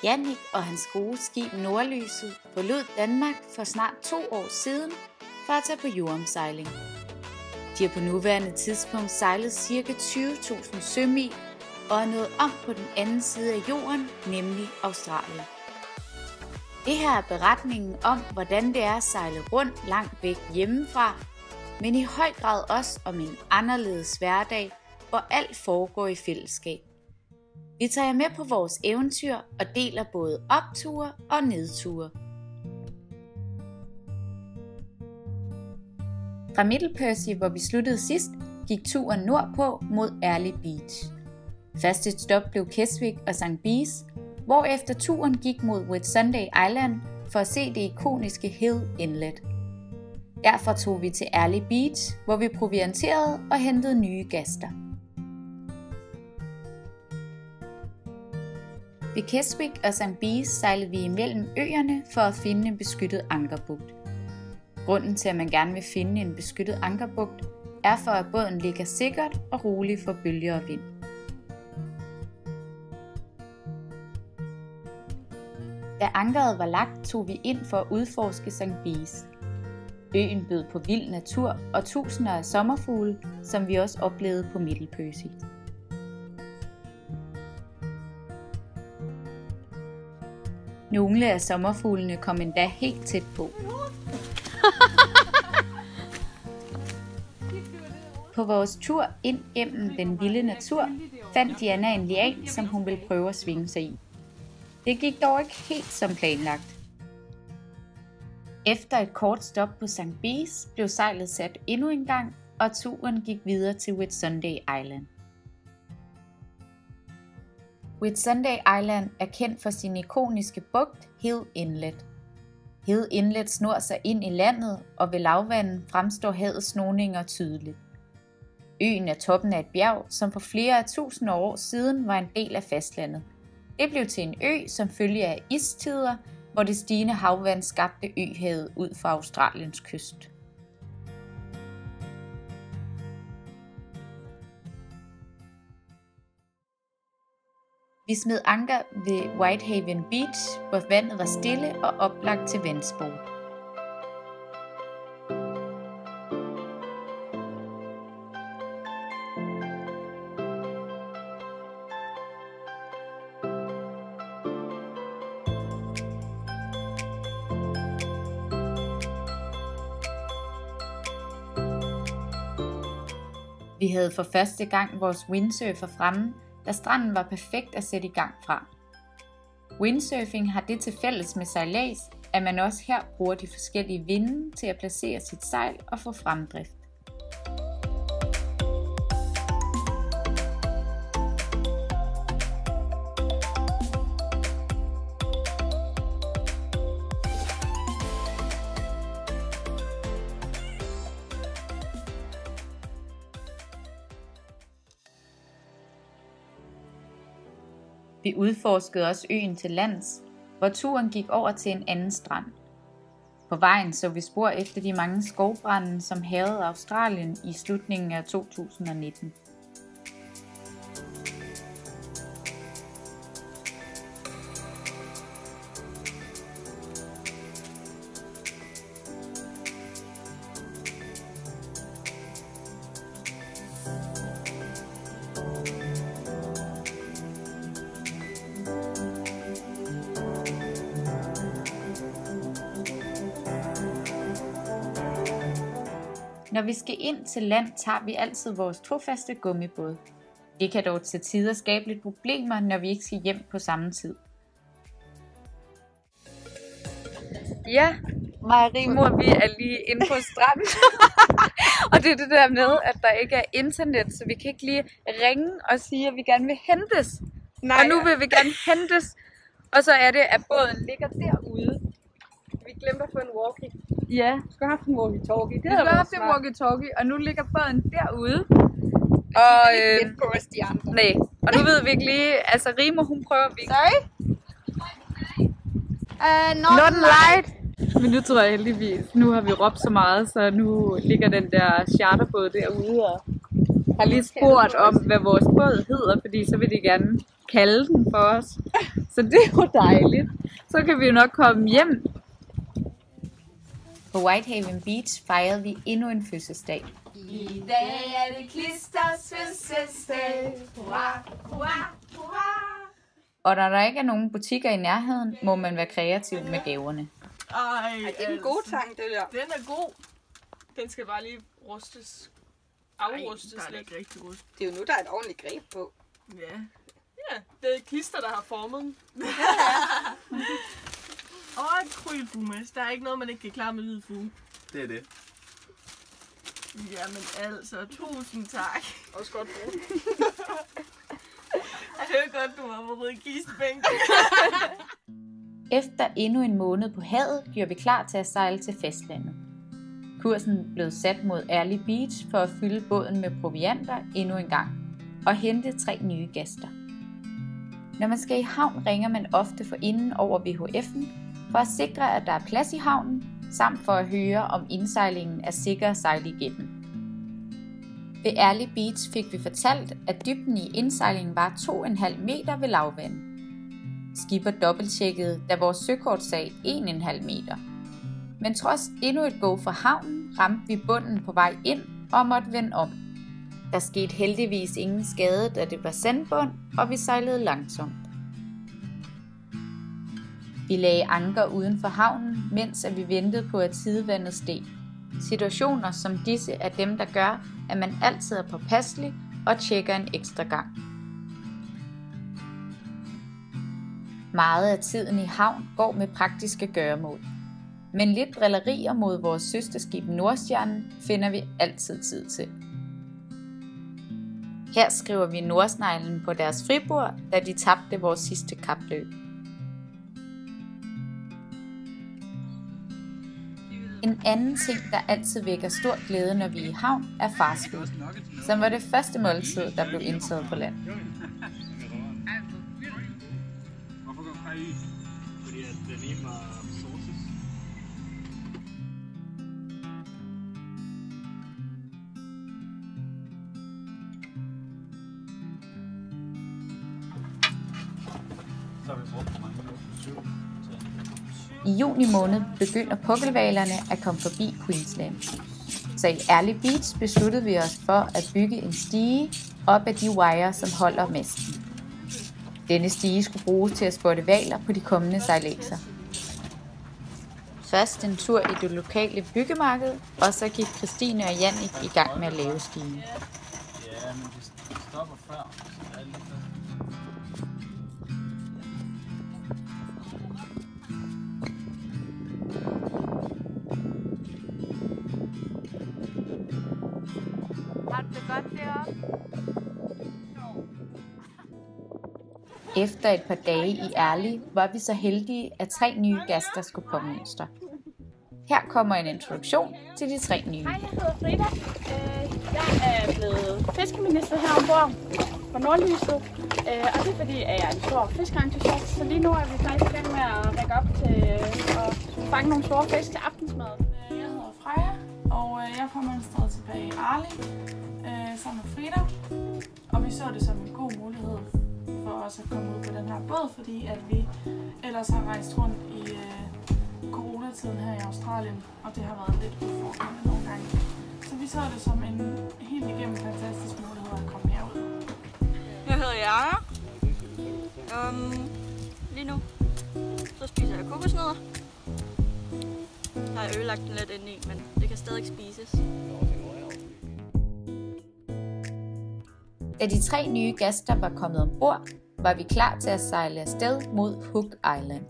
Jannik og hans gode skib Nordlyset forlod Danmark for snart 2 år siden for at tage på jordomsejling. De har på nuværende tidspunkt sejlet ca. 20.000 sømil og er nået om på den anden side af jorden, nemlig Australien. Det her er beretningen om, hvordan det er at sejle rundt langt væk hjemmefra, men i høj grad også om en anderledes hverdag, hvor alt foregår i fællesskab. Vi tager jer med på vores eventyr og deler både opture og nedture. Fra Middle Percy, hvor vi sluttede sidst, gik turen nordpå mod Airlie Beach. Første stop blev Keswick og St. Bees, hvorefter turen gik mod Whitsunday Island for at se det ikoniske Hill Inlet. Derfor tog vi til Airlie Beach, hvor vi provianterede og hentede nye gaster. Ved Keswick og St. Bees sejlede vi imellem øerne for at finde en beskyttet ankerbugt. Grunden til, at man gerne vil finde en beskyttet ankerbugt, er for, at båden ligger sikkert og roligt for bølger og vind. Da ankeret var lagt, tog vi ind for at udforske St. Bees. Øen bød på vild natur og tusinder af sommerfugle, som vi også oplevede på Middle Percy. Nogle af sommerfuglene kom endda helt tæt på. På vores tur ind gennem den vilde natur, fandt Diana en lian, som hun ville prøve at svinge sig i. Det gik dog ikke helt som planlagt. Efter et kort stop på St. Bees blev sejlet sat endnu en gang, og turen gik videre til Whitsunday Island. Whitsunday Island er kendt for sin ikoniske bugt Hill Inlet. Hill Inlet snor sig ind i landet, og ved lavvandet fremstår havets snoninger tydeligt. Øen er toppen af et bjerg, som for flere af tusinder år siden var en del af fastlandet. Det blev til en ø som følge af istider, hvor det stigende havvand skabte øhavet ud for Australiens kyst. Vi smed anker ved Whitehaven Beach, hvor vandet var stille og oplagt til vandsport. Vi havde for første gang vores windsurfer fremme, da stranden var perfekt at sætte i gang fra. Windsurfing har det til fælles med sejlads, at man også her bruger de forskellige vinde til at placere sit sejl og få fremdrift. Vi udforskede også øen til lands, hvor turen gik over til en anden strand. På vejen så vi spor efter de mange skovbrande, som hærgede Australien i slutningen af 2019. Når vi skal ind til land, tager vi altid vores trofaste gummibåd. Det kan dog til tider skabe lidt problemer, når vi ikke skal hjem på samme tid. Ja, mig og Rigmor, vi er lige inde på stranden. Og det er det der med, at der ikke er internet, så vi kan ikke lige ringe og sige, at vi gerne vil hentes. Nej, og nu vil vi gerne hentes, og så er det, at båden ligger derude. Vi glemte at få en walkie. Ja. Vi skulle have haft en walkie-talkie. Vi skulle have haft en walkie-talkie, og nu ligger båden derude. Og ikke på os de andre. Nej, og nu ved vi ikke lige, altså Rigmor, hun prøver vi. Sorry? Not light. Men nu tror jeg heldigvis, nu har vi råbt så meget, så nu ligger den der charterbåd derude og har lige spurgt om, hvad vores båd hedder, fordi så vil de gerne kalde den for os. Så det er jo dejligt. Så kan vi jo nok komme hjem. På Whitehaven Beach fejrede vi endnu en fødselsdag. I dag er det Klisters fødselsdag. Hurra, hurra, hurra. Og når der ikke er nogen butikker i nærheden, må man være kreativ med gaverne. Ej, det er en god sang, det der. Den er god. Den skal bare lige rustes. Afrustes lidt. Det er jo nu, der er et ordentligt greb på. Ja. Ja, det er Klister, der har formet den. Og et krylfumes. Der er ikke noget, man ikke kan klare med hvid fuge. Det er det. Jamen altså, tusind tak. Også godt brugt. Det er godt, du har været i kistebænken. Efter endnu en måned på havet, gjorde vi klar til at sejle til fastlandet. Kursen blev sat mod Airlie Beach for at fylde båden med provianter endnu en gang og hente 3 nye gæster. Når man skal i havn, ringer man ofte forinden over VHF'en for at sikre, at der er plads i havnen, samt for at høre, om indsejlingen er sikker at sejle igennem. Ved Airlie Beach fik vi fortalt, at dybden i indsejlingen var 2,5 meter ved lavvand. Skipper dobbelttjekkede, da vores søkort sagde 1,5 meter. Men trods endnu et go for havnen, ramte vi bunden på vej ind og måtte vende om. Der skete heldigvis ingen skade, da det var sandbund, og vi sejlede langsomt. Vi lagde anker uden for havnen, mens vi ventede på, at tidevandet steg. Situationer som disse er dem, der gør, at man altid er påpasselig og tjekker en ekstra gang. Meget af tiden i havn går med praktiske gøremål. Men lidt drillerier mod vores søsterskib Nordstjernen finder vi altid tid til. Her skriver vi Nordsneglen på deres fribord, da de tabte vores sidste kapløb. En anden ting, der altid vækker stor glæde, når vi er i havn, er farsfood, som var det første måltid, der blev indtaget på land. Hvorfor går der i? Fordi at den ene var sauces. Så har vi brugt for mange minutter. I juni måned begynder pukkelhvalerne at komme forbi Queensland. Så i Airlie Beach besluttede vi os for at bygge en stige op ad de wire, som holder masten. Denne stige skulle bruges til at spotte hvaler på de kommende sejladser. Først en tur i det lokale byggemarked, og så gik Christine og Jannik i gang med at lave stigen. Ja, men de stopper før, så det er lidt før. Har du det godt deroppe? Efter et par dage i Airlie var vi så heldige, at 3 nye gæster skulle på mønster. Her kommer en introduktion til de 3 nye. Hej, jeg hedder Frida. Jeg er blevet fiskeminister her ombord på Nordlyset. Og det er fordi, at jeg er en stor fiskeentusiast. Så lige nu er vi faktisk i gang med at række op til at fange nogle store fisk til aftensmad. Jeg hedder Freja, og jeg kommer et sted tilbage i Airlie sammen med Frida. Og vi så det som en god mulighed for os at komme ud på den her båd, fordi at vi ellers har rejst rundt i coronatiden her i Australien, og det har været lidt udfordrende nogle gange. Så vi så det som en helt igennem fantastisk mulighed at komme herud. Jeg hedder Jara. Lige nu så spiser jeg kokosnødder. Der har jeg ødelagt den lidt indeni, men det kan stadig spises. Da de 3 nye gæster var kommet ombord, var vi klar til at sejle afsted mod Hook Island.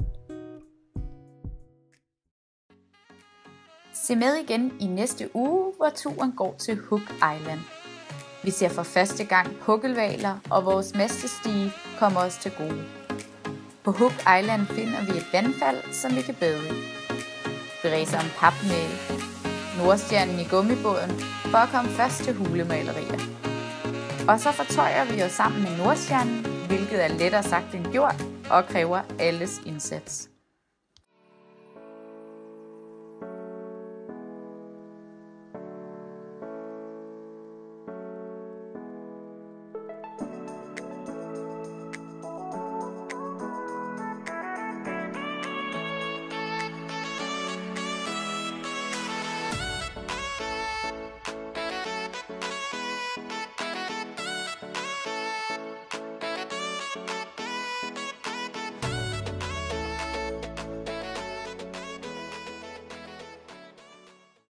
Se med igen i næste uge, hvor turen går til Hook Island. Vi ser for første gang pukkelhvaler, og vores mastestige kommer os til gode. På Hook Island finder vi et vandfald, som vi kan bade i. Vi ræser om pap med Nordstjernen i gummibåden for at komme først til hulemalerier. Og så fortøjer vi os sammen med Nordstjernen, hvilket er lettere sagt end gjort og kræver alles indsats.